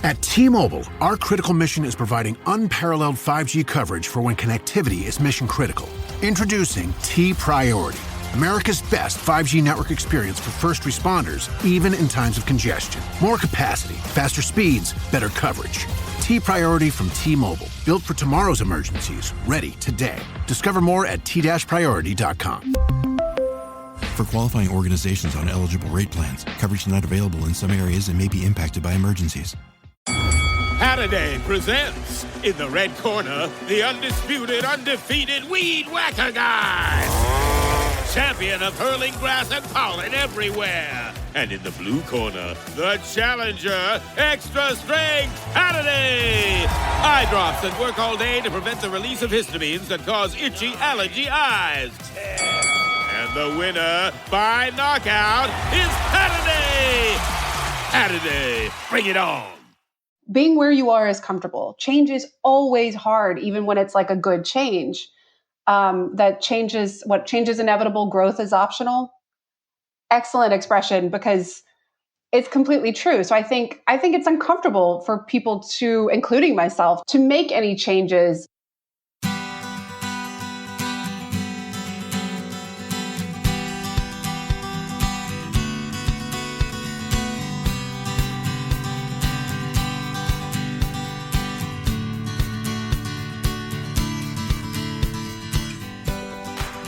At T-Mobile, our critical mission is providing unparalleled 5G coverage for when connectivity is mission critical. Introducing T-Priority, America's best 5G network experience for first responders, even in times of congestion. More capacity, faster speeds, better coverage. T-Priority from T-Mobile, built for tomorrow's emergencies, ready today. Discover more at t-priority.com. For qualifying organizations on eligible rate plans, coverage not available in some areas and may be impacted by emergencies. Halliday presents, in the red corner, the undisputed, undefeated Weed Whacker Guy. Champion of hurling grass and pollen everywhere. And in the blue corner, the challenger, extra strength Halliday. Eye drops that work all day to prevent the release of histamines that cause itchy allergy eyes. And the winner by knockout is Halliday. Halliday, bring it on. Being where you are is comfortable. Change is always hard, even when it's like a good change. Change is inevitable, growth is optional. Excellent expression, because it's completely true. So I think it's uncomfortable for people to, including myself, to make any changes.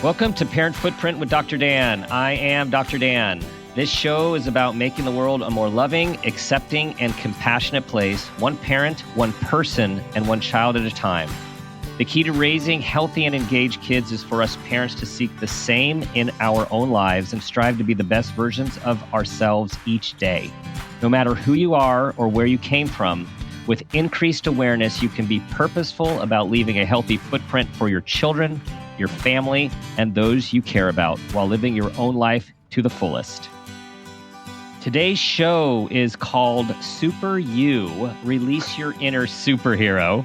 Welcome to Parent Footprint with Dr. Dan. I am Dr. Dan. This show is about making the world a more loving, accepting, and compassionate place, one parent, one person, and one child at a time. The key to raising healthy and engaged kids is for us parents to seek the same in our own lives and strive to be the best versions of ourselves each day. No matter who you are or where you came from, with increased awareness, you can be purposeful about leaving a healthy footprint for your children, your family, and those you care about while living your own life to the fullest. Today's show is called Super You, Release Your Inner Superhero.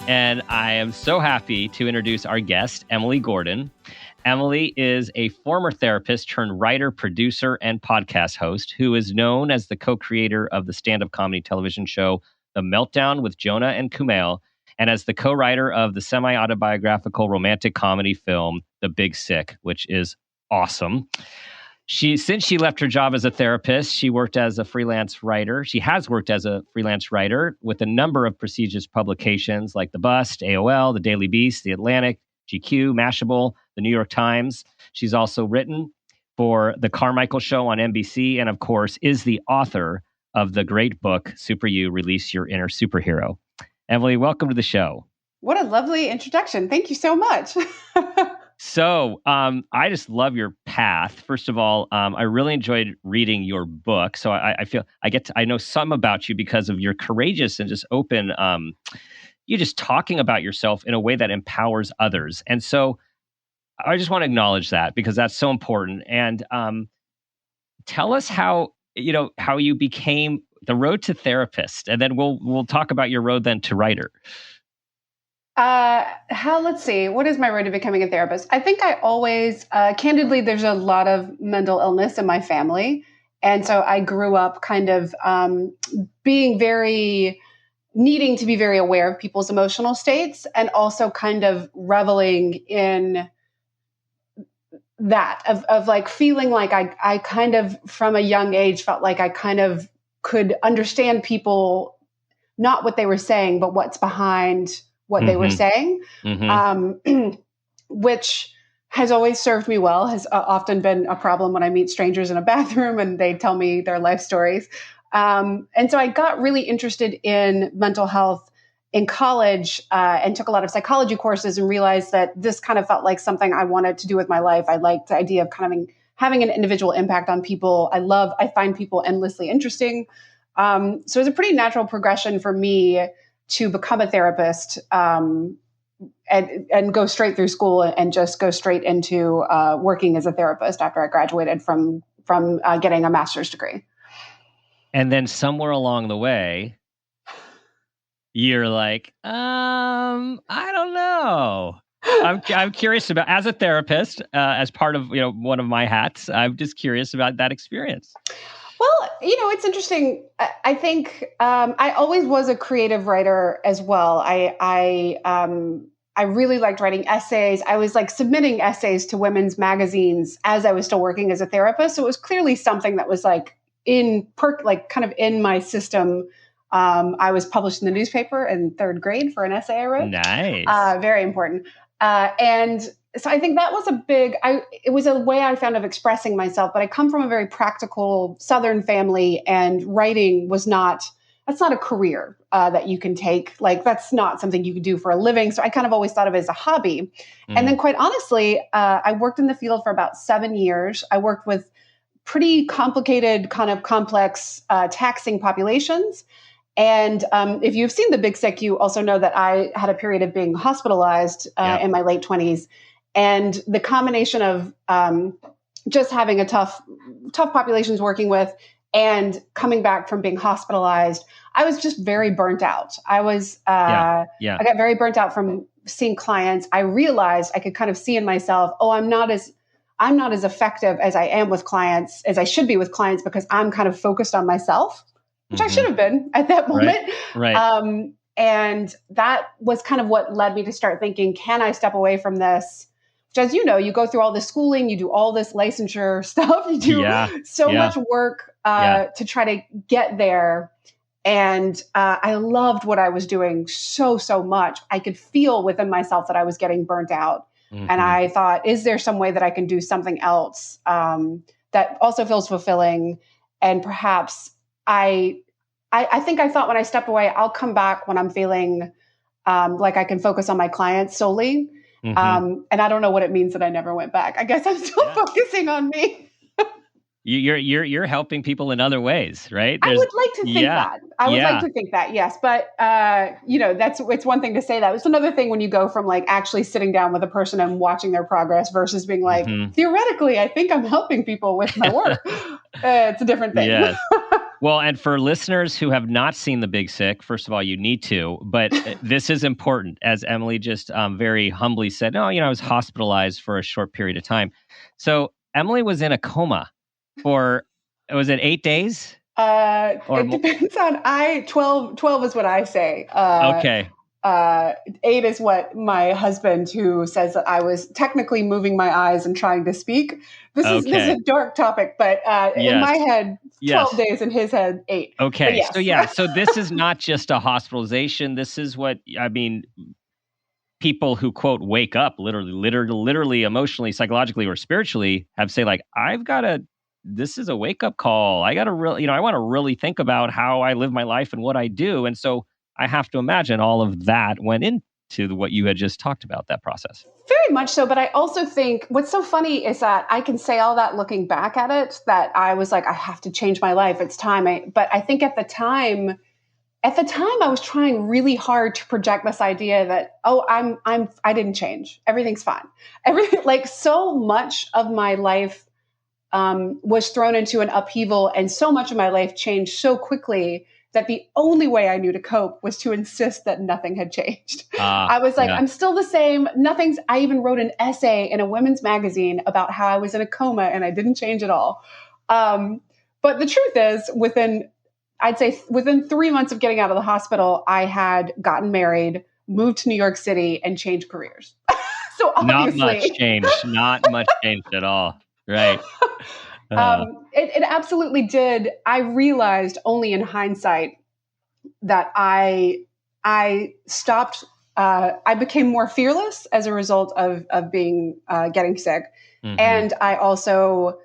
And I am so happy to introduce our guest, Emily Gordon. Emily is a former therapist turned writer, producer, and podcast host who is known as the co-creator of the stand-up comedy television show, The Meltdown with Jonah and Kumail, and as the co-writer of the semi-autobiographical romantic comedy film, The Big Sick, which is awesome. Since she left her job as a therapist, she worked as a freelance writer. She has worked as a freelance writer with a number of prestigious publications like The Bust, AOL, The Daily Beast, The Atlantic, GQ, Mashable, The New York Times. She's also written for The Carmichael Show on NBC, and of course, is the author of the great book, Super You, Release Your Inner Superhero. Emily, welcome to the show. What a lovely introduction. Thank you so much. So I just love your path. First of all, I really enjoyed reading your book. So I feel I know some about you because of your courageous and just open, you just talking about yourself in a way that empowers others. And so I just want to acknowledge that because that's so important. And tell us how you became the road to therapist, and then we'll talk about your road then to writer. Let's see. What is my road to becoming a therapist? I think I always, candidly, there's a lot of mental illness in my family. And so I grew up kind of needing to be very aware of people's emotional states and also kind of reveling in that of like feeling like I kind of from a young age felt like I kind of could understand people, not what they were saying, but what's behind what they were saying, which has always served me well, has often been a problem when I meet strangers in a bathroom and they tell me their life stories. And so I got really interested in mental health in college and took a lot of psychology courses and realized that this kind of felt like something I wanted to do with my life. I liked the idea of kind of having an individual impact on people. I find people endlessly interesting. So it was a pretty natural progression for me to become a therapist and go straight through school and just go straight into working as a therapist after I graduated from getting a master's degree. And then somewhere along the way, you're like, I don't know. I'm curious about, as a therapist, as part of one of my hats, I'm just curious about that experience. Well, it's interesting. I think I always was a creative writer as well. I really liked writing essays. I was like submitting essays to women's magazines as I was still working as a therapist. So it was clearly something that was like kind of in my system. I was published in the newspaper in third grade for an essay I wrote. Nice. Very important. And so I think that was it was a way I found of expressing myself, but I come from a very practical Southern family, and writing that's not a career that you can take. Like, that's not something you can do for a living. So I kind of always thought of it as a hobby. And then quite honestly, I worked in the field for about 7 years. I worked with pretty complicated, kind of complex, taxing populations. And if you've seen The Big Sick, you also know that I had a period of being hospitalized in my late 20s. And the combination of just having a tough populations working with and coming back from being hospitalized, I was just very burnt out. I got very burnt out from seeing clients. I realized I could kind of see in myself, I'm not as effective as I am with clients, as I should be with clients, because I'm kind of focused on myself, which I should have been at that moment. Right. And that was kind of what led me to start thinking, can I step away from this? Which, as you know, you go through all this schooling, you do all this licensure stuff, you do much work to try to get there. And I loved what I was doing so much. I could feel within myself that I was getting burnt out. And I thought, is there some way that I can do something else that also feels fulfilling? And perhaps I think I thought when I stepped away, I'll come back when I'm feeling like I can focus on my clients solely. And I don't know what it means that I never went back. I guess I'm still focusing on me. You're helping people in other ways, right? I would like to think that. I would like to think that, yes. But, it's one thing to say that. It's another thing when you go from like actually sitting down with a person and watching their progress versus being like, theoretically, I think I'm helping people with my work. It's a different thing. Yes. Well, and for listeners who have not seen The Big Sick, first of all, you need to, but this is important. As Emily just very humbly said, I was hospitalized for a short period of time. So Emily was in a coma for, was it 8 days? It depends on 12 is what I say. Okay. 8 is what my husband, who says that I was technically moving my eyes and trying to speak. This is a dark topic, but in my head, 12 days, in his head, 8. Okay. So this is not just a hospitalization. This is what, people who quote wake up literally emotionally, psychologically, or spiritually have say like, this is a wake up call. I got to really, I want to really think about how I live my life and what I do. And so I have to imagine all of that went into what you had just talked about, that process. Very much so. But I also think what's so funny is that I can say all that looking back at it, that I was like, I have to change my life. It's time. But I think at the time I was trying really hard to project this idea that, I didn't change. Everything's fine. Like so much of my life was thrown into an upheaval, and so much of my life changed so quickly that the only way I knew to cope was to insist that nothing had changed. I was like, I'm still the same. I even wrote an essay in a women's magazine about how I was in a coma and I didn't change at all. But the truth is, within 3 months of getting out of the hospital, I had gotten married, moved to New York City, and changed careers. So obviously, not much changed at all. Right. It absolutely did. I realized only in hindsight that I stopped. I became more fearless as a result of getting sick, and I also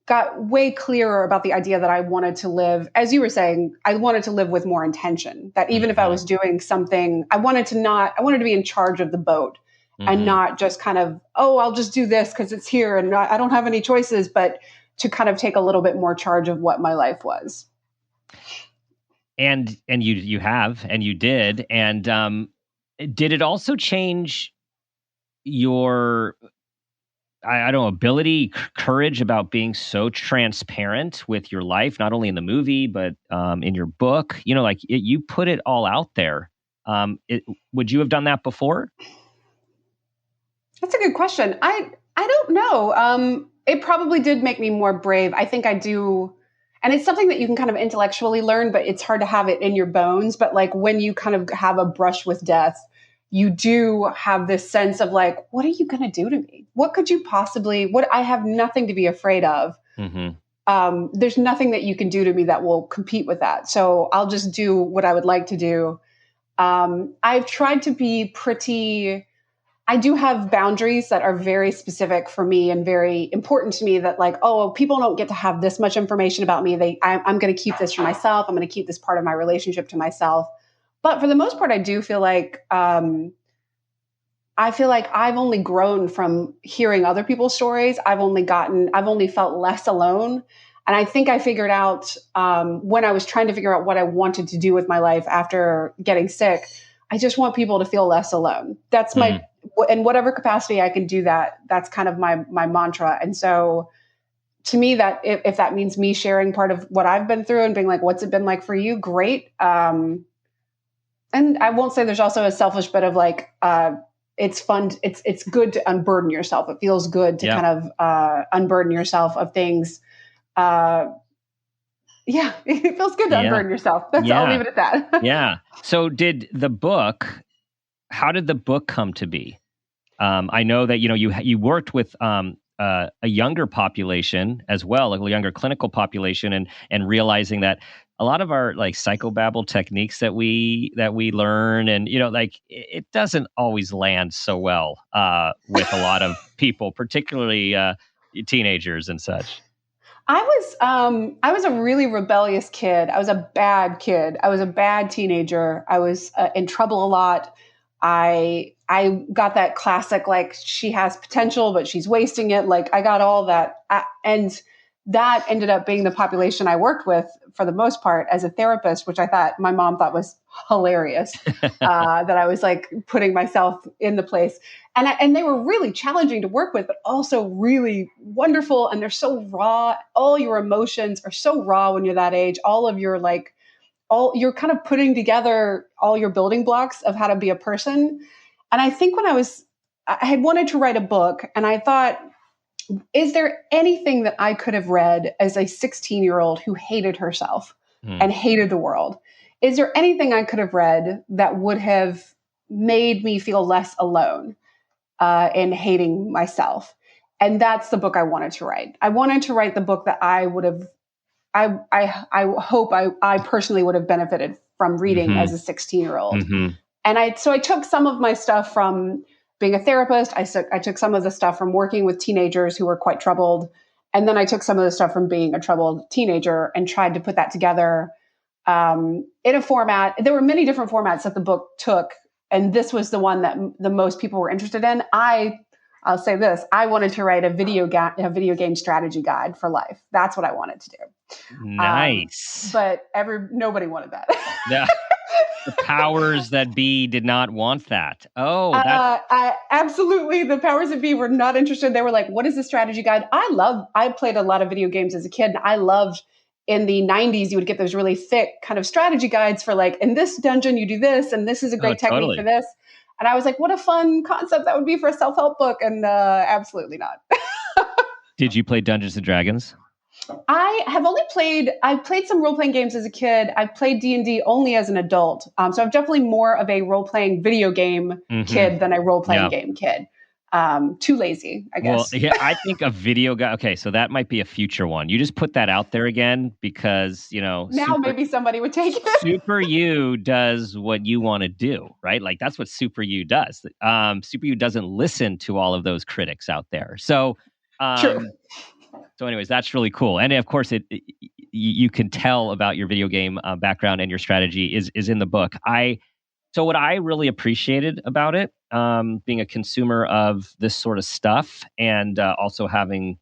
got way clearer about the idea that I wanted to live, as you were saying, I wanted to live with more intention. That even if I was doing something, I wanted to be in charge of the boat. And not just kind of, I'll just do this because it's here and I don't have any choices, but to kind of take a little bit more charge of what my life was. And you have, and you did. And did it also change your, ability, courage about being so transparent with your life, not only in the movie, but in your book? You put it all out there. Would you have done that before? That's a good question. I don't know. It probably did make me more brave. I think I do. and it's something that you can kind of intellectually learn, but it's hard to have it in your bones. But like when you kind of have a brush with death, you do have this sense of like, what are you going to do to me? What could you possibly, what I have nothing to be afraid of. There's nothing that you can do to me that will compete with that. So I'll just do what I would like to do. I've tried to be I do have boundaries that are very specific for me and very important to me, that like, oh, people don't get to have this much information about me. I'm going to keep this for myself. I'm going to keep this part of my relationship to myself. But for the most part, I do feel like, I've only grown from hearing other people's stories. I've only felt less alone. And I think I figured out, when I was trying to figure out what I wanted to do with my life after getting sick, I just want people to feel less alone. That's in whatever capacity I can do that, that's kind of my mantra. And so to me, that if that means me sharing part of what I've been through and being like, what's it been like for you? Great. And I won't say there's also a selfish bit of like, it's fun. It's good to unburden yourself. It feels good to kind of unburden yourself of things. It feels good to unburden yourself. I'll leave it at that. Yeah. So how did the book come to be? I know that, you worked with a younger population as well, like a younger clinical population, and realizing that a lot of our like psychobabble techniques that we learn, and it doesn't always land so well with a lot of people, particularly teenagers and such. I was a really rebellious kid. I was a bad kid. I was a bad teenager. I was in trouble a lot. I got that classic, like, she has potential, but she's wasting it. Like, I got all that. And that ended up being the population I worked with for the most part as a therapist, which my mom thought was hilarious, that I was like putting myself in the place. And they were really challenging to work with, but also really wonderful. And they're so raw. All your emotions are so raw when you're that age. All of your you're kind of putting together all your building blocks of how to be a person. And I think when I had wanted to write a book, and I thought, is there anything that I could have read as a 16-year-old who hated herself and hated the world? Is there anything I could have read that would have made me feel less alone in hating myself? And that's the book I wanted to write. I wanted to write the book that I would have, I hope I personally would have benefited from reading as a 16-year-old. And I took some of my stuff from being a therapist. I took some of the stuff from working with teenagers who were quite troubled. And then I took some of the stuff from being a troubled teenager and tried to put that together in a format. There were many different formats that the book took, and this was the one that the most people were interested in. I'll say this: I wanted to write a video game strategy guide for life. That's what I wanted to do. Nice, but nobody wanted that. Yeah. The powers that be did not want that. Oh, absolutely. The powers that be were not interested. They were like, what is the strategy guide? I played a lot of video games as a kid, and I loved, in the 90s, you would get those really thick kind of strategy guides for like, in this dungeon, you do this, and this is a great technique for this. And I was like, what a fun concept that would be for a self-help book. And absolutely not. Did you play Dungeons & Dragons? I played some role-playing games as a kid. I played D&D only as an adult. So I'm definitely more of a role-playing video game kid than a role-playing game kid. Too lazy, I guess. Well, yeah, I think a video guy. Okay, so that might be a future one. You just put that out there again because, now maybe somebody would take it. Super You does what you want to do, right? Like that's what Super You does. Super You doesn't listen to all of those critics out there. So, True. So anyways, that's really cool. And of course, you can tell about your video game background, and your strategy is in the book. So what I really appreciated about it, being a consumer of this sort of stuff, and also having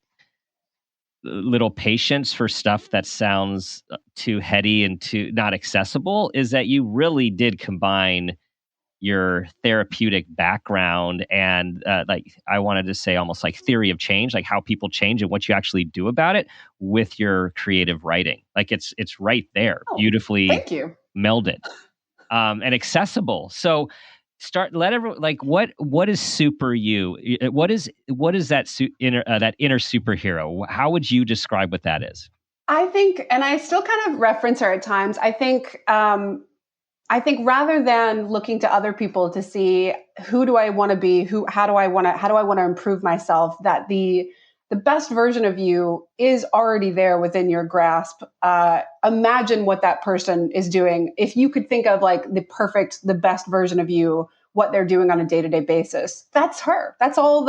little patience for stuff that sounds too heady and too not accessible, is that you really did combine your therapeutic background and like I wanted to say almost like theory of change, like how people change and what you actually do about it, with your creative writing. Like it's right there, beautifully melded and accessible. So what is Super You? What is that inner superhero? How would you describe what that is? I think, and I still kind of reference her at times. I think rather than looking to other people to see who do I want to be, how do I want to improve myself, that the best version of you is already there within your grasp. Imagine what that person is doing. If you could think of like the best version of you, what they're doing on a day-to-day basis, that's her. That's all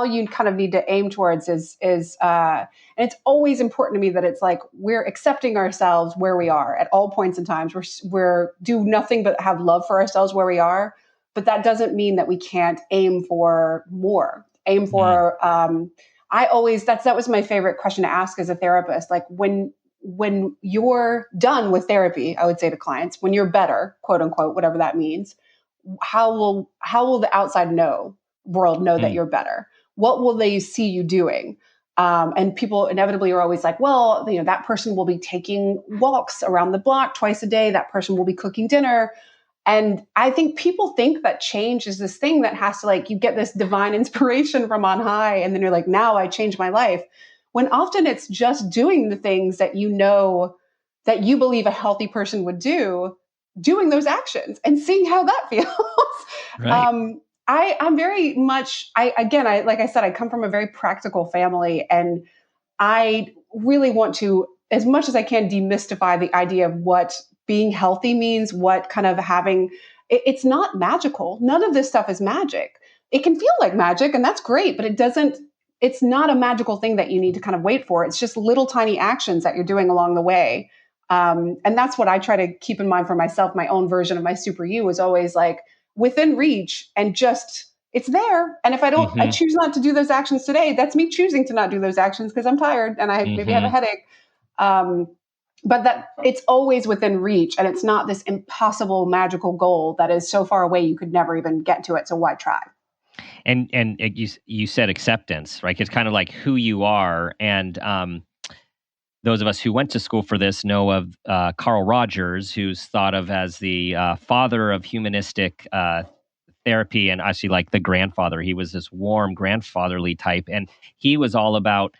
you kind of need to aim towards and it's always important to me that it's like we're accepting ourselves where we are at all points and times. We're do nothing but have love for ourselves where we are, but that doesn't mean that we can't aim for more. That was my favorite question to ask as a therapist. Like when you're done with therapy, I would say to clients, when you're better, quote unquote, whatever that means, how will the outside world know that you're better? What will they see you doing? And people inevitably are always like, well, that person will be taking walks around the block twice a day. That person will be cooking dinner. And I think people think that change is this thing that has to you get this divine inspiration from on high. And then you're like, now I change my life. When often it's just doing the things that that you believe a healthy person would do, doing those actions and seeing how that feels. Right. I'm very much, like I said, I come from a very practical family, and I really want to, as much as I can, demystify the idea of what being healthy means, what kind of it's not magical. None of this stuff is magic. It can feel like magic, and that's great, but it's not a magical thing that you need to kind of wait for. It's just little tiny actions that you're doing along the way. And that's what I try to keep in mind for myself. My own version of my super you is always like, within reach, and just it's there. And if I choose not to do those actions today, that's me choosing to not do those actions because I'm tired and I maybe have a headache. But that it's always within reach, and it's not this impossible magical goal that is so far away you could never even get to it. So why try? And you said acceptance, right? It's kind of like who you are, and those of us who went to school for this know of Carl Rogers, who's thought of as the father of humanistic therapy, and actually like the grandfather. He was this warm, grandfatherly type, and he was all about,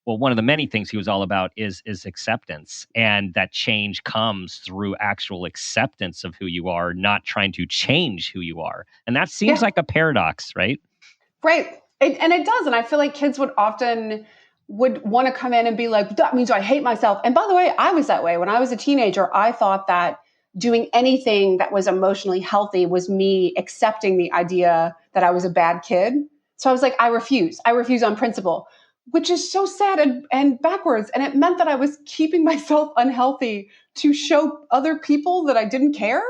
well, one of the many things he was all about is acceptance, and that change comes through actual acceptance of who you are, not trying to change who you are. And that seems like a paradox, right? Right. And it does. And I feel like kids would want to come in and be like, that means I hate myself. And by the way, I was that way. When I was a teenager, I thought that doing anything that was emotionally healthy was me accepting the idea that I was a bad kid. So I was like, I refuse on principle, which is so sad and backwards. And it meant that I was keeping myself unhealthy to show other people that I didn't care,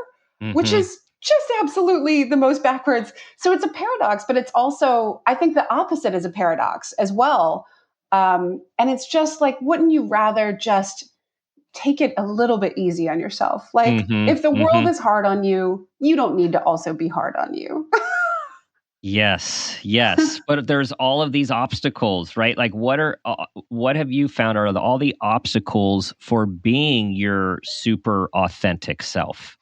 which is just absolutely the most backwards. So it's a paradox, but it's also, I think the opposite is a paradox as well. And it's just like, wouldn't you rather just take it a little bit easy on yourself? Like, if the world is hard on you, you don't need to also be hard on you. Yes. But there's all of these obstacles, right? Like, what have you found are all the obstacles for being your super authentic self?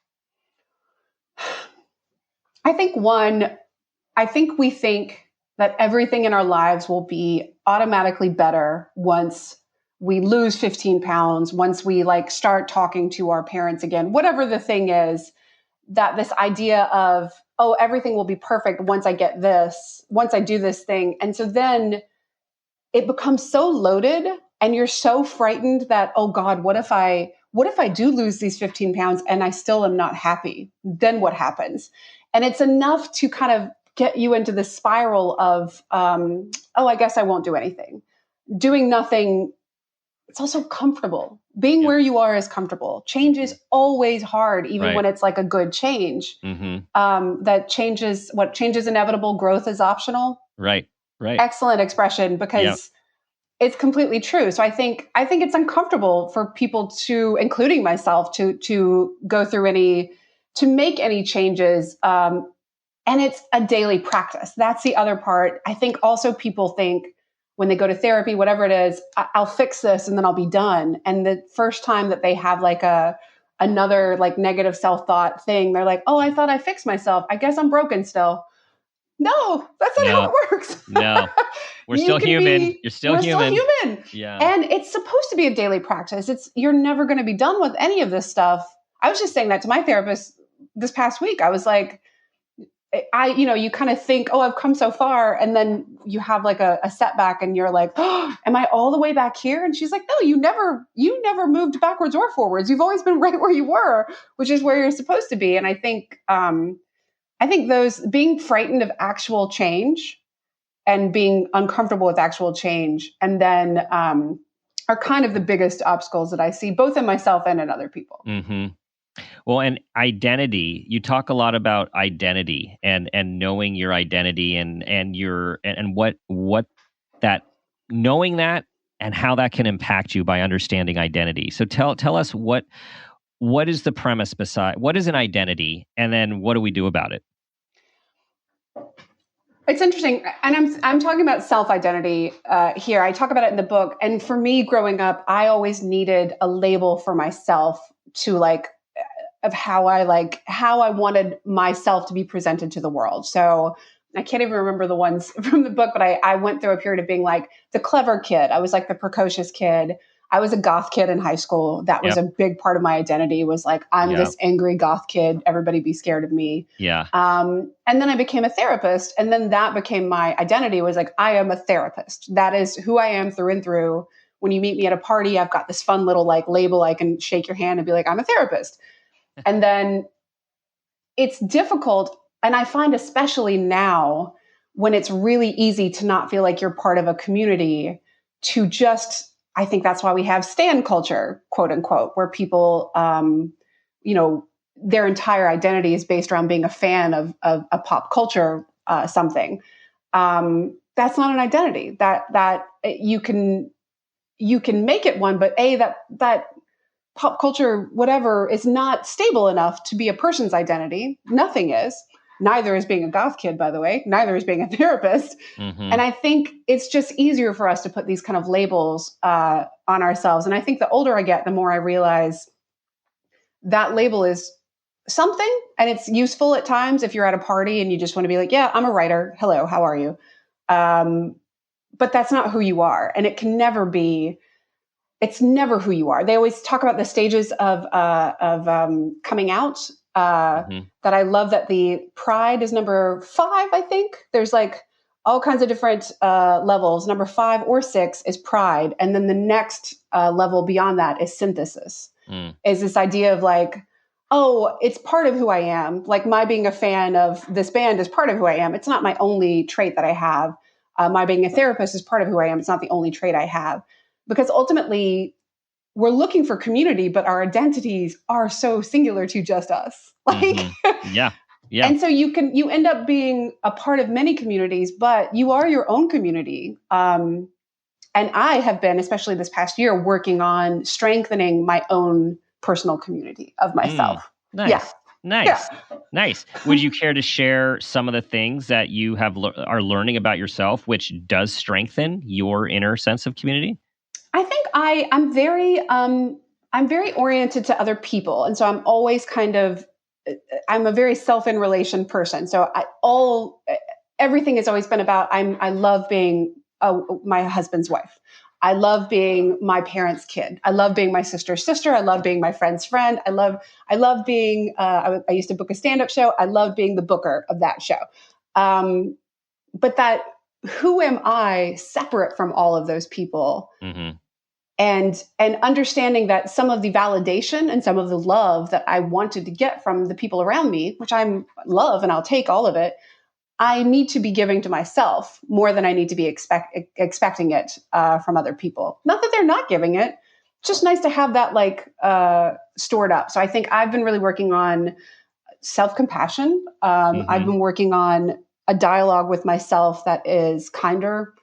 I think we think that everything in our lives will be automatically better once we lose 15 pounds, once we start talking to our parents again, whatever the thing is, that this idea of, oh, everything will be perfect once I get this, once I do this thing. And so then it becomes so loaded, and you're so frightened that, oh God, what if I do lose these 15 pounds and I still am not happy? Then what happens? And it's enough to kind of get you into the spiral of, oh, I guess I won't do anything. Doing nothing, it's also comfortable. Being where you are is comfortable. Change is always hard, even when it's like a good change. That change is inevitable. Growth is optional. Right. Excellent expression, because it's completely true. So I think it's uncomfortable for people to, including myself, to go through to make any changes. And it's a daily practice. That's the other part. I think also people think when they go to therapy, whatever it is, I'll fix this and then I'll be done. And the first time that they have another negative self-thought thing, they're like, oh, I thought I fixed myself. I guess I'm broken still. No, that's not how it works. No, we're still human. You're still human. Still human. Yeah. And it's supposed to be a daily practice. You're never going to be done with any of this stuff. I was just saying that to my therapist this past week. I was like, you kind of think, oh, I've come so far. And then you have like a setback and you're like, oh, am I all the way back here? And she's like, no, you never moved backwards or forwards. You've always been right where you were, which is where you're supposed to be. And I think those being frightened of actual change and being uncomfortable with actual change, and then are kind of the biggest obstacles that I see, both in myself and in other people. Mm-hmm. Well, and identity, you talk a lot about identity and knowing your identity and what that, knowing that and how that can impact you by understanding identity. So tell us what is the premise beside, what is an identity, and then what do we do about it? It's interesting. And I'm talking about self-identity here. I talk about it in the book. And for me, growing up, I always needed a label for myself of how I wanted myself to be presented to the world. So I can't even remember the ones from the book, but I went through a period of being like the clever kid. I was like the precocious kid. I was a goth kid in high school. That was a big part of my identity, was like, I'm this angry goth kid. Everybody be scared of me. Yeah. And then I became a therapist. And then that became my identity, was like, I am a therapist. That is who I am through and through. When you meet me at a party, I've got this fun little like label. I can shake your hand and be like, I'm a therapist. And then it's difficult. And I find especially now, when it's really easy to not feel like you're part of a community, to just, I think that's why we have stan culture, quote unquote, where people, their entire identity is based around being a fan of a pop culture something. That's not an identity. That you can make it one, but that pop culture, whatever, is not stable enough to be a person's identity. Nothing is. Neither is being a goth kid, by the way. Neither is being a therapist. Mm-hmm. And I think it's just easier for us to put these kind of labels on ourselves. And I think the older I get, the more I realize that label is something, and it's useful at times if you're at a party and you just want to be like, yeah, I'm a writer. Hello, how are you? But that's not who you are. And it can never be. It's never who you are. They always talk about the stages of coming out. That I love that the pride is number 5, I think. There's like all kinds of different levels. Number 5 or 6 is pride. And then the next level beyond that is synthesis. Is this idea of like, oh, it's part of who I am. Like my being a fan of this band is part of who I am. It's not my only trait that I have. My being a therapist is part of who I am. It's not the only trait I have. Because ultimately, we're looking for community, but our identities are so singular to just us. Like, yeah. And so you end up being a part of many communities, but you are your own community. And I have been, especially this past year, working on strengthening my own personal community of myself. Nice. Yeah. Nice. Yeah. Nice. Would you care to share some of the things that you are learning about yourself, which does strengthen your inner sense of community? I think I'm very oriented to other people. And so I'm always I'm a very self-in-relation person. So everything has always been about, I love being my husband's wife. I love being my parents' kid. I love being my sister's sister. I love being my friend's friend. I love being, I used to book a stand-up show. I love being the booker of that show. But that, who am I separate from all of those people? Mm-hmm. And understanding that some of the validation and some of the love that I wanted to get from the people around me, which I love and I'll take all of it, I need to be giving to myself more than I need to be expecting it from other people. Not that they're not giving it. It's just nice to have that stored up. So I think I've been really working on self-compassion. I've been working on a dialogue with myself that is kinder.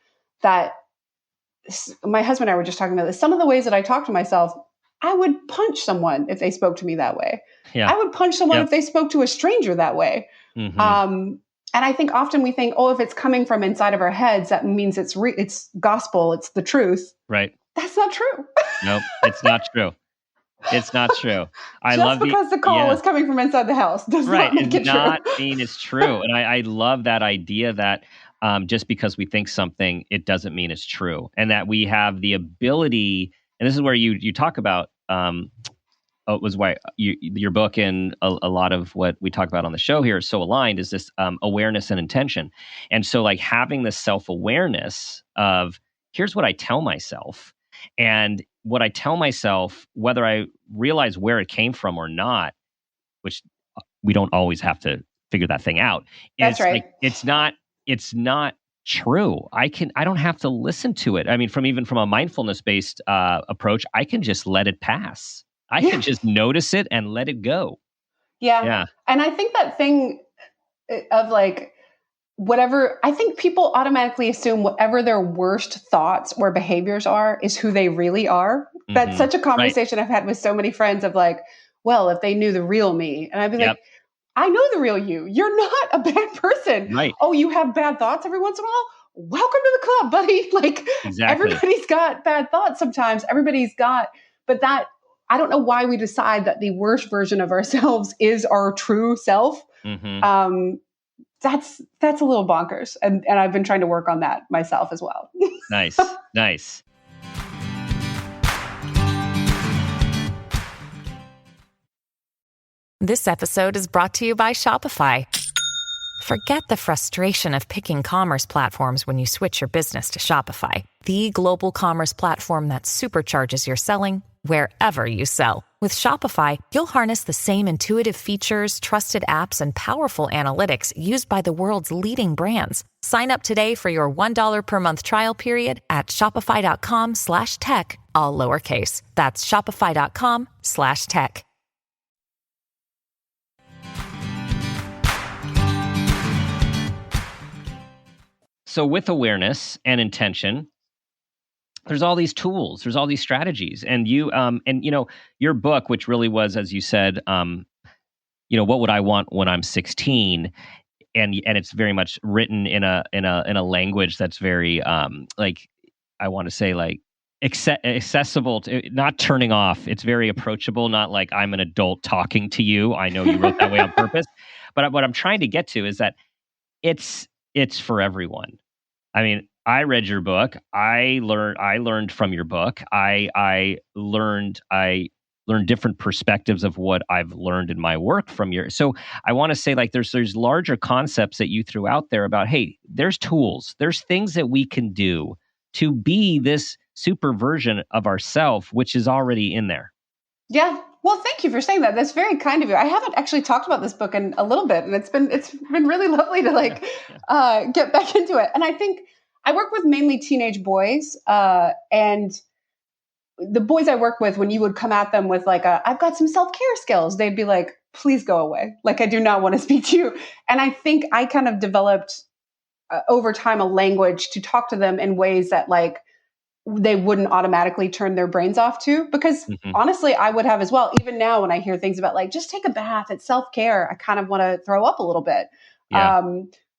That my husband and I were just talking about this. Some of the ways that I talk to myself, I would punch someone if they spoke to me that way. Yeah. I would punch someone if they spoke to a stranger that way. Mm-hmm. And I think often we think, oh, if it's coming from inside of our heads, that means it's gospel, it's the truth. Right. That's not true. Nope, it's not true. It's not true. I Just love because the call was coming from inside the house does not make it not true. mean it's true. And I love that idea that just because we think something, it doesn't mean it's true. And that we have the ability, and this is where you talk about, it was why your book and a lot of what we talk about on the show here is so aligned, is this awareness and intention. And so like having this self-awareness of, here's what I tell myself, and what I tell myself, whether I realize where it came from or not, which we don't always have to figure that thing out. That's right. Like, it's not true. I don't have to listen to it. I mean, from a mindfulness-based approach, I can just let it pass. I can just notice it and let it go. Yeah. And I think that thing of like, whatever, I think people automatically assume whatever their worst thoughts or behaviors are is who they really are. That's such a conversation I've had with so many friends of like, well, if they knew the real me. And I'd be like, I know the real you. You're not a bad person. Right. Oh, you have bad thoughts every once in a while? Welcome to the club, buddy. Like, everybody's got bad thoughts sometimes. But that, I don't know why we decide that the worst version of ourselves is our true self. That's a little bonkers. And I've been trying to work on that myself as well. Nice. This episode is brought to you by Shopify. Forget the frustration of picking commerce platforms when you switch your business to Shopify, the global commerce platform that supercharges your selling wherever you sell. With Shopify, you'll harness the same intuitive features, trusted apps, and powerful analytics used by the world's leading brands. Sign up today for your $1 per month trial period at shopify.com/tech, all lowercase. That's shopify.com/tech. So with awareness and intention, there's all these tools, there's all these strategies, and your book, which really was, as you said, what would I want when I'm 16, and it's very much written in a language that's very like, I want to say, like accessible, not turning off. It's very approachable, not like I'm an adult talking to you. I know you wrote that way on purpose, but what I'm trying to get to is that it's for everyone. I mean, I read your book. I learned from your book. I learned different perspectives of what I've learned in my work from your. So I want to say, like, there's larger concepts that you threw out there about, hey, there's tools, there's things that we can do to be this super version of ourselves, which is already in there. Yeah. Well, thank you for saying that. That's very kind of you. I haven't actually talked about this book in a little bit, and it's been really lovely to get back into it. And I think I work with mainly teenage boys, and the boys I work with, when you would come at them with like I've got some self-care skills, they'd be like, please go away. Like, I do not want to speak to you. And I think I kind of developed over time a language to talk to them in ways that like they wouldn't automatically turn their brains off to, because honestly, I would have as well. Even now, when I hear things about like, just take a bath, it's self-care, I kind of want to throw up a little bit. Yeah.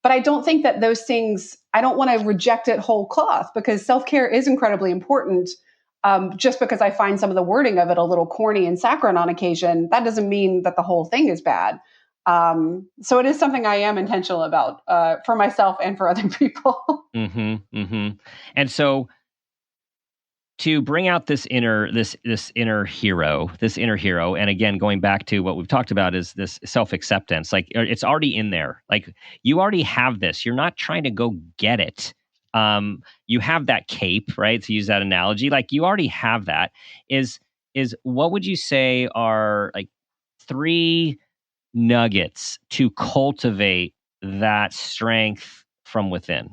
But I don't think that those things, I don't want to reject it whole cloth, because self-care is incredibly important. Just because I find some of the wording of it a little corny and saccharine on occasion, that doesn't mean that the whole thing is bad. So it is something I am intentional about for myself and for other people. And so, to bring out this inner hero, and again, going back to what we've talked about, is this self-acceptance. Like, it's already in there. Like, you already have this. You're not trying to go get it. You have that cape, right? To use that analogy, like, you already have that. Is what would you say are like 3 nuggets to cultivate that strength from within?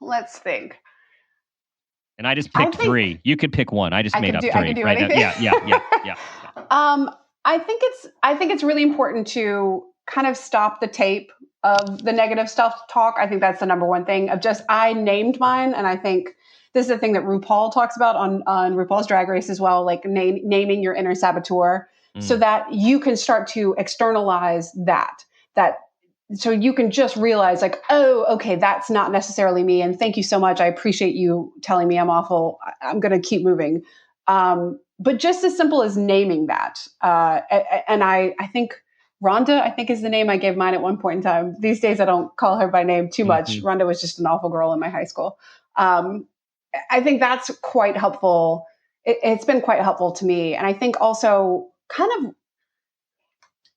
Let's think. And I just picked 3. You could pick one. I just made up 3. I could do right? anything. Yeah. I think it's really important to kind of stop the tape of the negative self-talk. I think that's the number one thing. I named mine, and I think this is the thing that RuPaul talks about on RuPaul's Drag Race as well, like naming your inner saboteur, so that you can start to externalize that so you can just realize like, oh, okay, that's not necessarily me. And thank you so much. I appreciate you telling me I'm awful. I'm going to keep moving. But just as simple as naming that. And I think Rhonda, I think is the name I gave mine at one point in time. These days, I don't call her by name too much. Mm-hmm. Rhonda was just an awful girl in my high school. I think that's quite helpful. It's been quite helpful to me. And I think also kind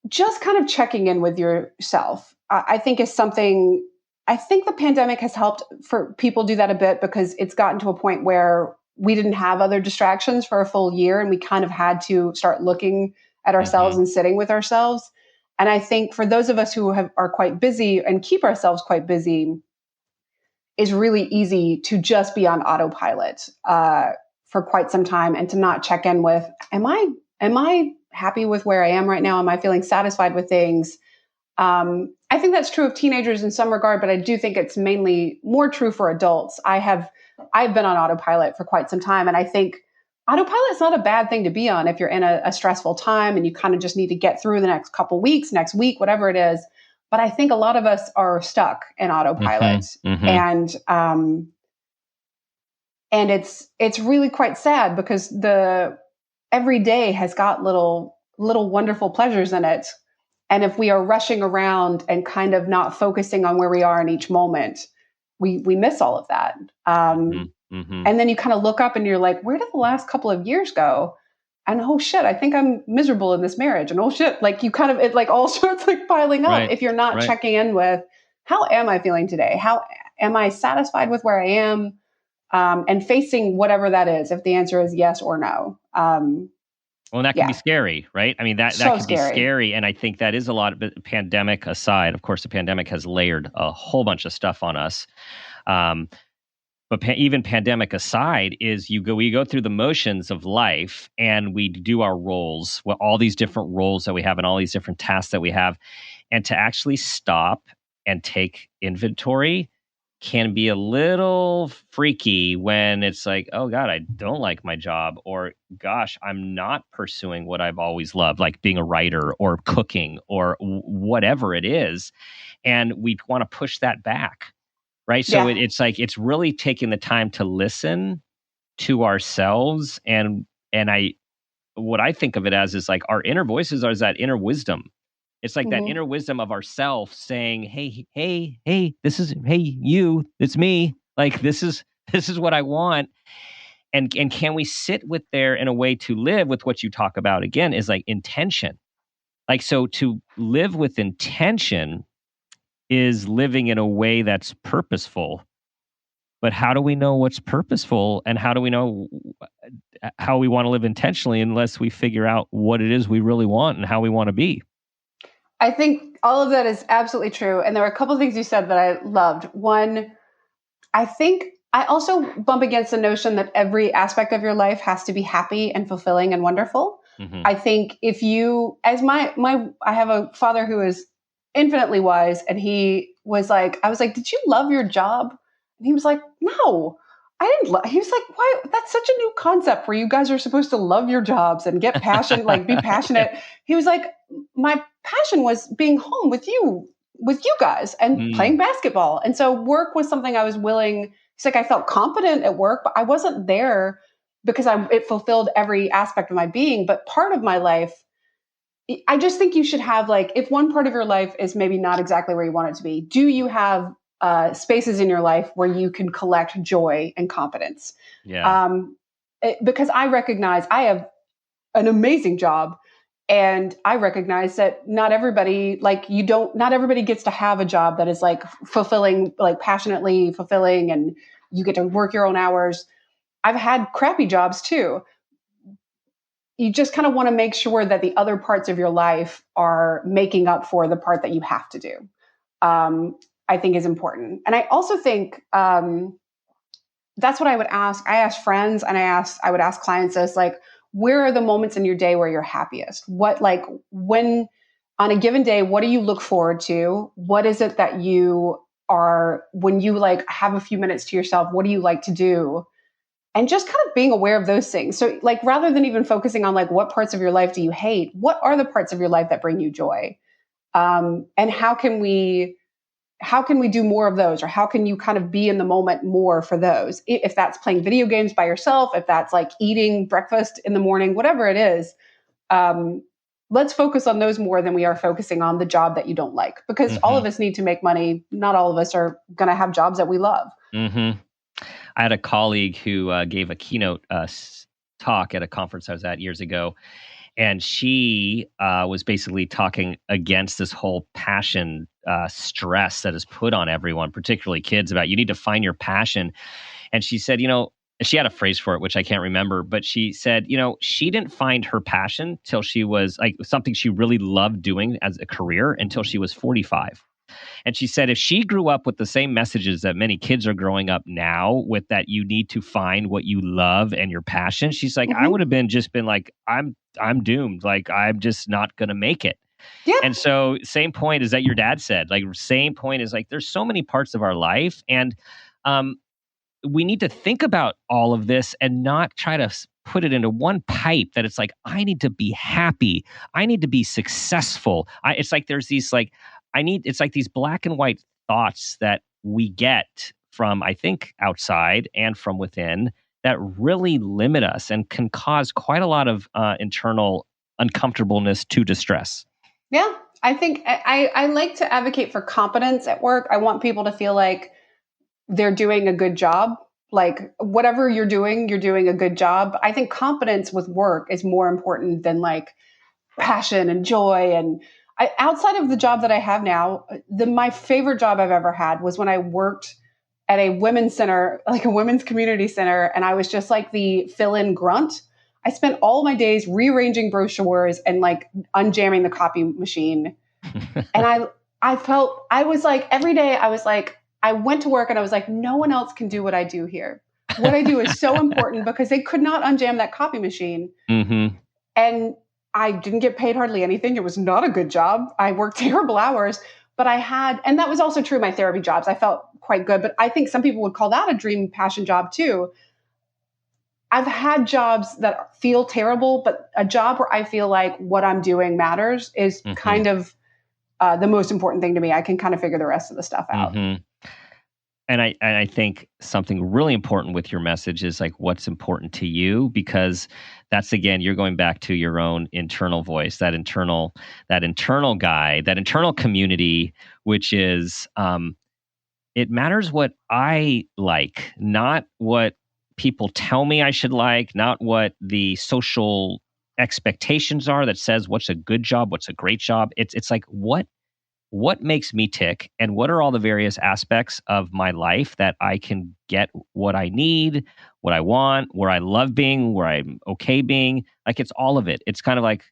of checking in with yourself, I think is something, I think the pandemic has helped for people do that a bit because it's gotten to a point where we didn't have other distractions for a full year and we kind of had to start looking at ourselves and sitting with ourselves. And I think for those of us who are quite busy and keep ourselves quite busy, it's really easy to just be on autopilot for quite some time and to not check in with, am I happy with where I am right now? Am I feeling satisfied with things? I think that's true of teenagers in some regard, but I do think it's mainly more true for adults. I've been on autopilot for quite some time. And I think autopilot's not a bad thing to be on if you're in a stressful time and you kind of just need to get through the next couple weeks, next week, whatever it is. But I think a lot of us are stuck in autopilot. And it's really quite sad because every day has got little wonderful pleasures in it. And if we are rushing around and kind of not focusing on where we are in each moment, we miss all of that. And then you kind of look up and you're like, where did the last couple of years go? And oh shit, I think I'm miserable in this marriage. And oh shit, like you kind of, it like all sorts like piling up if you're not checking in with, how am I feeling today? How am I satisfied with where I am? And facing whatever that is, if the answer is yes or no. Well, that can be scary, right? I mean, that can be scary. And I think that is a lot of it, pandemic aside. Of course, the pandemic has layered a whole bunch of stuff on us. But even pandemic aside, we go through the motions of life and we do our roles, all these different roles that we have and all these different tasks that we have. And to actually stop and take inventory can be a little freaky when it's like, oh God, I don't like my job, or gosh, I'm not pursuing what I've always loved, like being a writer or cooking or whatever it is. And we want to push that back. Right. So it's like, it's really taking the time to listen to ourselves. And what I think of it as is like our inner voices are that inner wisdom. It's like that inner wisdom of ourself saying, hey, you, it's me. Like, this is what I want. And can we sit with there in a way to live with what you talk about again is like intention. Like, so to live with intention is living in a way that's purposeful. But how do we know what's purposeful and how do we know how we want to live intentionally unless we figure out what it is we really want and how we want to be? I think all of that is absolutely true. And there were a couple of things you said that I loved. One, I think I also bump against the notion that every aspect of your life has to be happy and fulfilling and wonderful. I think if you, as I have a father who is infinitely wise. And I was like, did you love your job? And he was like, no, I didn't. He was like, why? That's such a new concept where you guys are supposed to love your jobs and get passionate, like be passionate. He was like, my passion was being home with you guys and playing basketball. And so work was something I was willing. He's like, I felt confident at work, but I wasn't there because it fulfilled every aspect of my being. But part of my life, I just think you should have, like, if one part of your life is maybe not exactly where you want it to be, do you have spaces in your life where you can collect joy and confidence? Yeah. Because I recognize I have an amazing job and I recognize that not everybody gets to have a job that is like fulfilling, like passionately fulfilling, and you get to work your own hours. I've had crappy jobs too. You just kind of want to make sure that the other parts of your life are making up for the part that you have to do, I think is important. And I also think that's what I would ask. I ask friends and I would ask clients this, like, where are the moments in your day where you're happiest? When on a given day, what do you look forward to? What is it that when you like have a few minutes to yourself, what do you like to do? And just kind of being aware of those things. So like, rather than even focusing on like, what parts of your life do you hate? What are the parts of your life that bring you joy? And how can we do more of those, or how can you kind of be in the moment more for those? If that's playing video games by yourself, if that's like eating breakfast in the morning, whatever it is, let's focus on those more than we are focusing on the job that you don't like, because all of us need to make money. Not all of us are going to have jobs that we love. Mm-hmm. I had a colleague who gave a keynote talk at a conference I was at years ago. And she was basically talking against this whole passion stress that is put on everyone, particularly kids, about you need to find your passion. And she said, she had a phrase for it, which I can't remember, but she said, she didn't find her passion till she was like something she really loved doing as a career until she was 45. And she said if she grew up with the same messages that many kids are growing up now with, that you need to find what you love and your passion, she's like, I would have been like, I'm doomed. Like, I'm just not going to make it. Yeah. And so same point is that your dad said, like, same point is like, there's so many parts of our life. And we need to think about all of this and not try to put it into one pipe that it's like, I need to be happy. I need to be successful. It's like, there's these like, it's like these black and white thoughts that we get from, I think, outside and from within that really limit us and can cause quite a lot of internal uncomfortableness to distress. Yeah, I think I like to advocate for competence at work. I want people to feel like they're doing a good job. Like whatever you're doing a good job. I think competence with work is more important than like passion and joy. And outside of the job that I have now, my favorite job I've ever had was when I worked at a women's center, like a women's community center. And I was just like the fill-in grunt. I spent all my days rearranging brochures and like unjamming the copy machine. And I was like, every day I was like, I went to work and I was like, no one else can do what I do here. What I do is so important, because they could not unjam that copy machine. Mm-hmm. And I didn't get paid hardly anything. It was not a good job. I worked terrible hours, but and that was also true of my therapy jobs. I felt quite good, but I think some people would call that a dream passion job too. I've had jobs that feel terrible, but a job where I feel like what I'm doing matters is kind of the most important thing to me. I can kind of figure the rest of the stuff out. Mm-hmm. And I think something really important with your message is like what's important to you, because that's, again, you're going back to your own internal voice, that internal guide, that internal community, which is it matters what I like, not what people tell me I should like, not what the social expectations are that says what's a good job, what's a great job. It's like what makes me tick, and what are all the various aspects of my life that I can get what I need, what I want, where I love being, where I'm okay being. Like, it's all of it. It's kind of like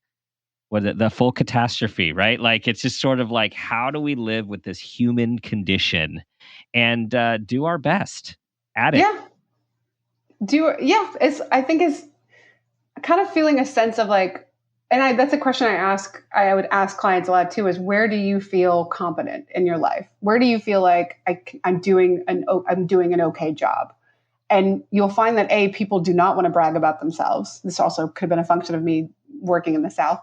the full catastrophe, right? Like, it's just sort of like, how do we live with this human condition and do our best at it? I think it's kind of feeling a sense of like, and that's a question I would ask clients a lot too, is where do you feel competent in your life? Where do you feel like I'm doing an okay job? And you'll find that people do not want to brag about themselves. This also could have been a function of me working in the South.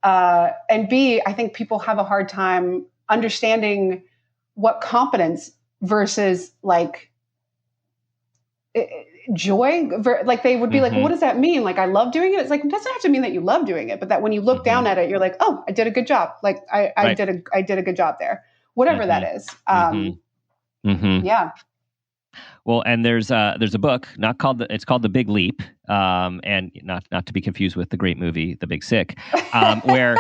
And B, I think people have a hard time understanding what competence versus like joy, like they would be like, well, what does that mean? Like, I love doing it. It's like, it doesn't have to mean that you love doing it, but that when you look down at it, you're like, oh, I did a good job. Like I did a good job there, whatever that is. Yeah. Well, and there's a book it's called The Big Leap, and not to be confused with the great movie The Big Sick, where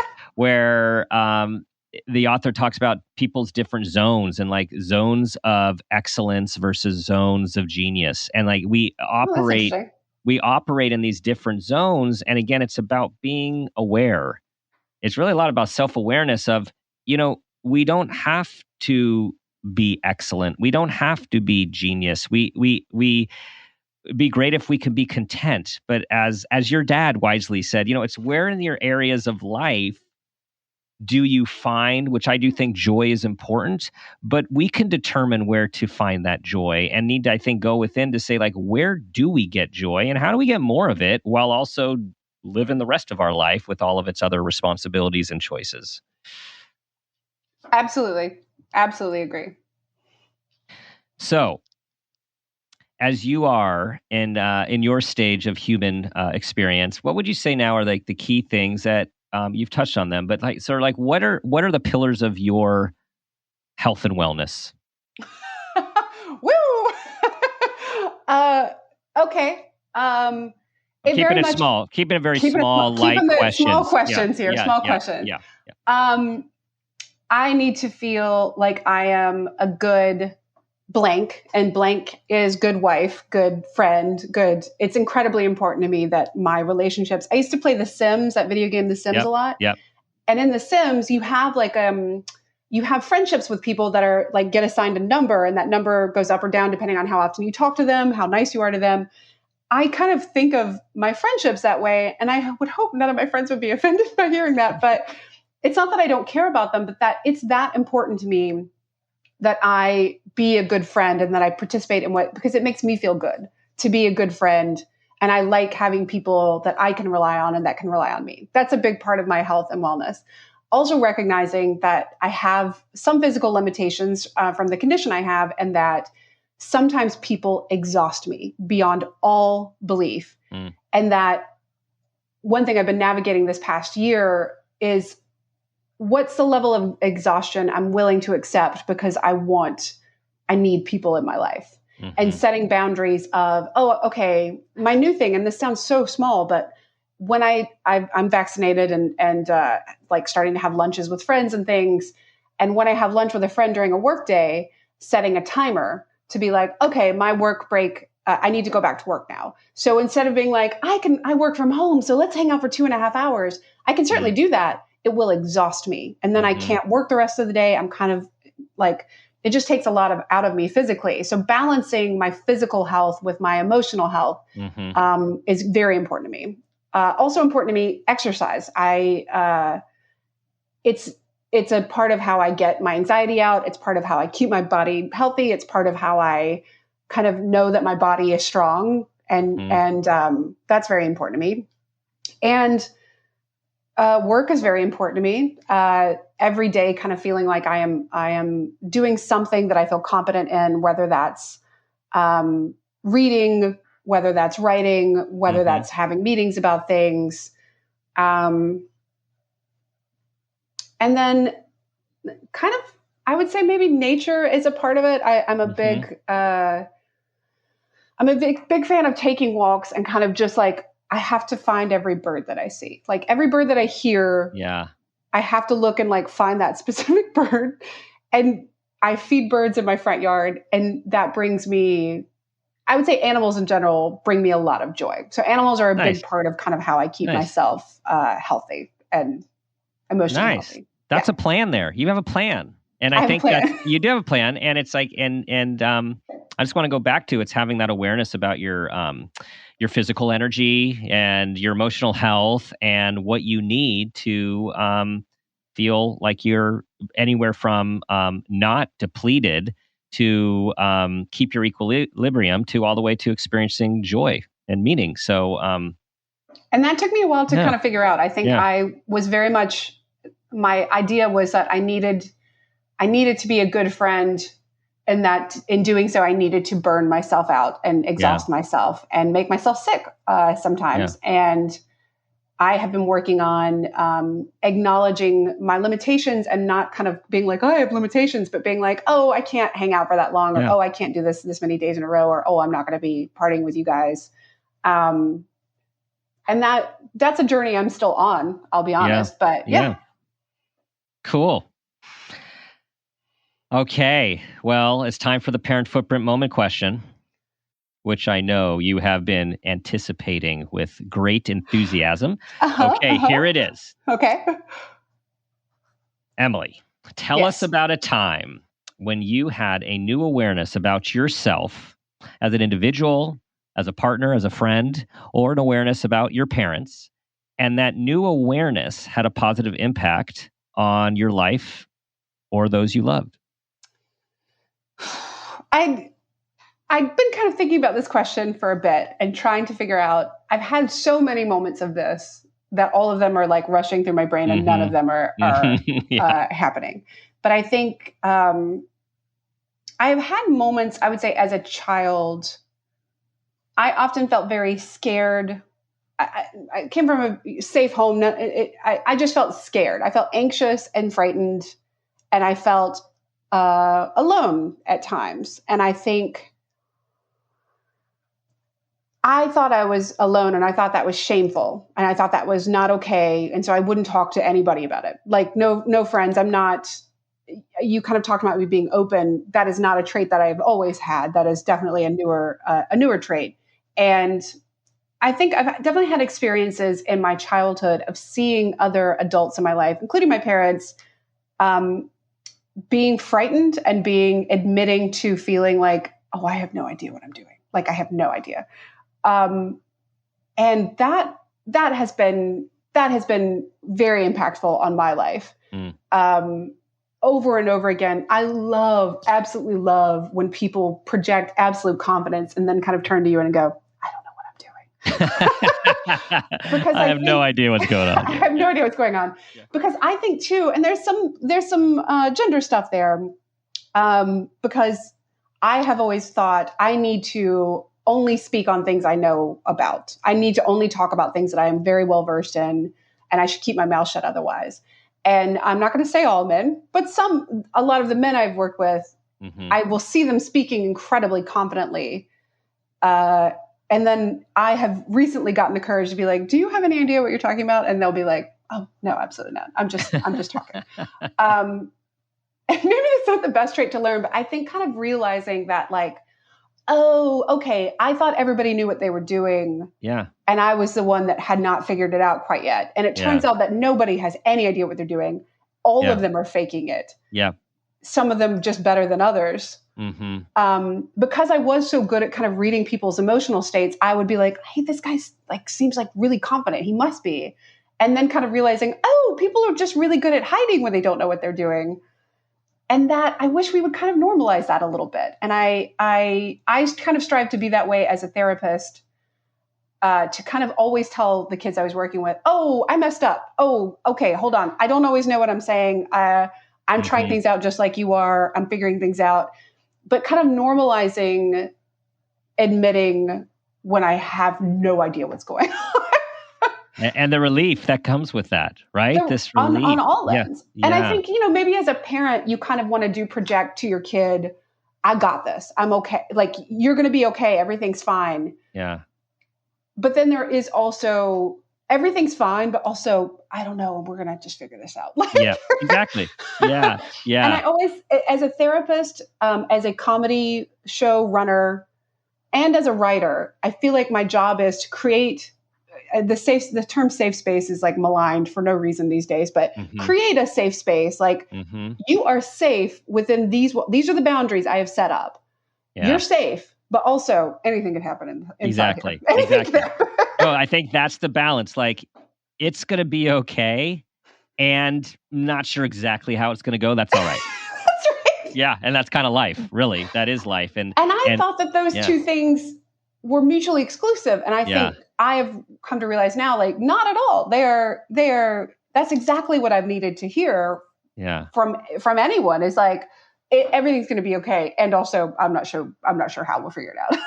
the author talks about people's different zones and like zones of excellence versus zones of genius, and like we operate in these different zones. And again, it's about being aware. It's really a lot about self-awareness of, we don't have to be excellent. We don't have to be genius. We be great if we can be content. But as your dad wisely said, it's where in your areas of life do you find, which I do think joy is important, but we can determine where to find that joy and need to, I think, go within to say, like, where do we get joy and how do we get more of it while also living the rest of our life with all of its other responsibilities and choices? Absolutely. Absolutely agree. So, as you are in your stage of human experience, what would you say now are like the key things that you've touched on them, but like sort of like what are the pillars of your health and wellness? Woo! Okay. Keeping it small, keeping it very small, light questions. Small questions here. Small questions. Yeah. I need to feel like I am a good blank, and blank is good wife, good friend, good. It's incredibly important to me that my relationships. I used to play The Sims, that video game, The Sims, a lot. Yep. And in The Sims, you have like you have friendships with people that are like get assigned a number, and that number goes up or down depending on how often you talk to them, how nice you are to them. I kind of think of my friendships that way, and I would hope none of my friends would be offended by hearing that, but it's not that I don't care about them, but that it's that important to me that I be a good friend and that I participate in because it makes me feel good to be a good friend. And I like having people that I can rely on and that can rely on me. That's a big part of my health and wellness. Also recognizing that I have some physical limitations from the condition I have, and that sometimes people exhaust me beyond all belief. And that one thing I've been navigating this past year is what's the level of exhaustion I'm willing to accept because I need people in my life. And setting boundaries of, okay, my new thing, and this sounds so small, but when I'm vaccinated and like starting to have lunches with friends and things, and when I have lunch with a friend during a work day, setting a timer to be like, okay, my work break, I need to go back to work now. So instead of being like, I work from home, so let's hang out for 2.5 hours, I can certainly do that. It will exhaust me. And then I can't work the rest of the day. I'm kind of like, it just takes a lot out of me physically. So balancing my physical health with my emotional health is very important to me. Also important to me, exercise. It's a part of how I get my anxiety out. It's part of how I keep my body healthy. It's part of how I kind of know that my body is strong. And that's very important to me. And work is very important to me. Every day kind of feeling like I am doing something that I feel competent in, whether that's reading, whether that's writing, whether that's having meetings about things. And then kind of, I would say maybe nature is a part of it. I'm a big fan of taking walks and kind of just like, I have to find every bird that I see. Like every bird that I hear, I have to look and like find that specific bird. And I feed birds in my front yard, and that brings me, I would say animals in general bring me a lot of joy. So animals are a big part of kind of how I keep myself healthy and emotionally healthy. That's a plan there. You have a plan. And I think that you do have a plan. And it's like, and I just want to go back to, it's having that awareness about your physical energy and your emotional health and what you need to feel like you're anywhere from not depleted to keep your equilibrium to all the way to experiencing joy and meaning. So, and that took me a while to kind of figure out. I think I was very much, my idea was that I needed to be a good friend, and that in doing so, I needed to burn myself out and exhaust myself and make myself sick sometimes. And I have been working on acknowledging my limitations and not kind of being like, oh, I have limitations, but being like, oh, I can't hang out for that long, or oh, I can't do this many days in a row, or oh, I'm not going to be partying with you guys. And that's a journey I'm still on, I'll be honest. But Cool. Okay, well, it's time for the parent footprint moment question, which I know you have been anticipating with great enthusiasm. Here it is. Okay. Emily, tell us about a time when you had a new awareness about yourself as an individual, as a partner, as a friend, or an awareness about your parents, and that new awareness had a positive impact on your life or those you loved. I've been kind of thinking about this question for a bit and trying to figure out, I've had so many moments of this that all of them are like rushing through my brain and none of them are Yeah. happening. But I think I've had moments, I would say as a child, I often felt very scared. I came from a safe home. I just felt scared. I felt anxious and frightened, and I felt alone at times. And I think I thought I was alone, and I thought that was shameful, and I thought that was not okay. And so I wouldn't talk to anybody about it. Like no friends. I'm not. You kind of talked about me being open. That is not a trait that I've always had. That is definitely a newer trait. And I think I've definitely had experiences in my childhood of seeing other adults in my life, including my parents, being frightened and admitting to feeling like, oh, I have no idea what I'm doing. Like I have no idea. And that has been very impactful on my life. Over and over again. I absolutely love when people project absolute confidence and then kind of turn to you and go, I don't know what I'm doing. Because I have no idea what's going on. I have no idea what's going on. Yeah. Because I think too, and there's some gender stuff there, because I have always thought I need to only speak on things I know about. I need to only talk about things that I am very well versed in, and I should keep my mouth shut otherwise. And I'm not going to say all men, but a lot of the men I've worked with, I will see them speaking incredibly confidently. And then I have recently gotten the courage to be like, do you have any idea what you're talking about? And they'll be like, oh, no, absolutely not. I'm just talking. And maybe it's not the best trait to learn, but I think kind of realizing that like, oh, okay, I thought everybody knew what they were doing. Yeah. And I was the one that had not figured it out quite yet. And it turns out that nobody has any idea what they're doing. All of them are faking it. Yeah. Some of them just better than others. Because I was so good at kind of reading people's emotional states, I would be like, hey, this guy like seems like really confident. He must be. And then kind of realizing, oh, people are just really good at hiding when they don't know what they're doing. And that I wish we would kind of normalize that a little bit. And I kind of strive to be that way as a therapist, to kind of always tell the kids I was working with, oh, I messed up. Oh, okay, hold on. I don't always know what I'm saying. I'm trying things out just like you are. I'm figuring things out. But kind of normalizing admitting when I have no idea what's going on. And the relief that comes with that, right? This relief. On all ends. Yeah. And I think, maybe as a parent, you kind of want to project to your kid, I got this. I'm okay. Like, you're going to be okay. Everything's fine. Yeah. But then there is also, everything's fine, but also, I don't know, we're going to just figure this out. Yeah, exactly. Yeah, yeah. And I always, as a therapist, as a comedy show runner, and as a writer, I feel like my job is to create the term safe space is like maligned for no reason these days, but create a safe space. Like you are safe within these are the boundaries I have set up. Yeah. You're safe, but also anything can happen. Exactly. No, I think that's the balance. Like it's going to be okay. And not sure exactly how it's going to go. That's all right. That's right. Yeah. And that's kind of life, really. That is life. And I thought that those two things were mutually exclusive. And I think I have come to realize now, like, not at all. That's exactly what I've needed to hear from anyone is like, everything's going to be okay. And also, I'm not sure how we'll figure it out.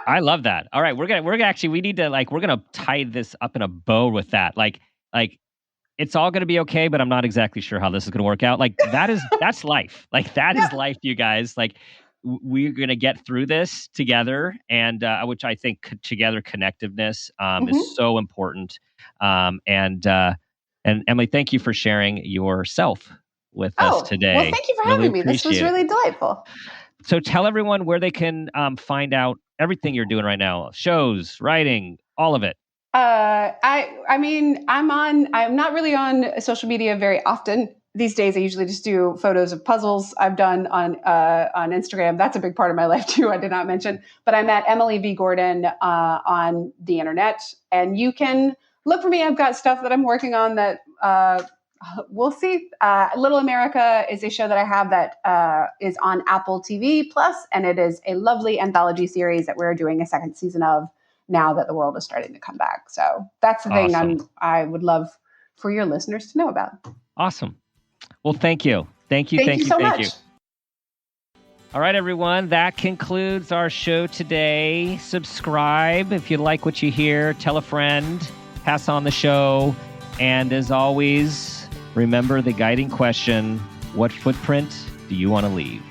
I love that. All right. We're going to tie this up in a bow with that. Like it's all going to be okay, but I'm not exactly sure how this is going to work out. Like that's life. Like that is life, you guys. Like, we're going to get through this together, and which I think together connectiveness is so important. And Emily, thank you for sharing yourself with us today. Well, thank you for having me. This was really delightful. So tell everyone where they can find out everything you're doing right now, shows, writing, all of it. I mean, I'm not really on social media very often. These days, I usually just do photos of puzzles I've done on Instagram. That's a big part of my life too. I did not mention, but I'm at Emily V. Gordon on the internet, and you can look for me. I've got stuff that I'm working on that we'll see. Little America is a show that I have that is on Apple TV Plus, and it is a lovely anthology series that we're doing a second season of. now that the world is starting to come back. So that's the thing I would love for your listeners to know about. Awesome. Well, thank you. Thank you so much. All right, everyone. That concludes our show today. Subscribe if you like what you hear. Tell a friend. Pass on the show. And as always, remember the guiding question, what footprint do you want to leave?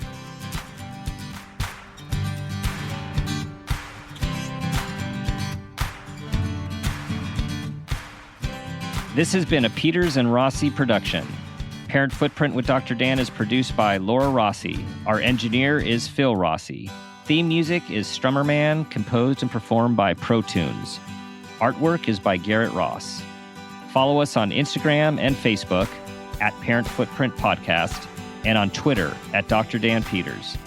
This has been a Peters and Rossi production. Parent Footprint with Dr. Dan is produced by Laura Rossi. Our engineer is Phil Rossi. Theme music is Strummer Man, composed and performed by Pro Tunes. Artwork is by Garrett Ross. Follow us on Instagram and Facebook at Parent Footprint Podcast and on Twitter at Dr. Dan Peters.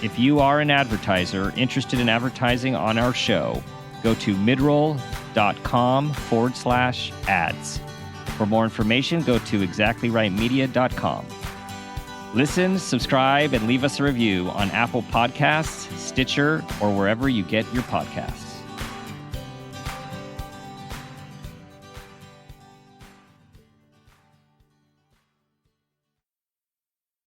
If you are an advertiser interested in advertising on our show, go to midroll.com/ads. For more information, go to exactlyrightmedia.com. Listen, subscribe, and leave us a review on Apple Podcasts, Stitcher, or wherever you get your podcasts.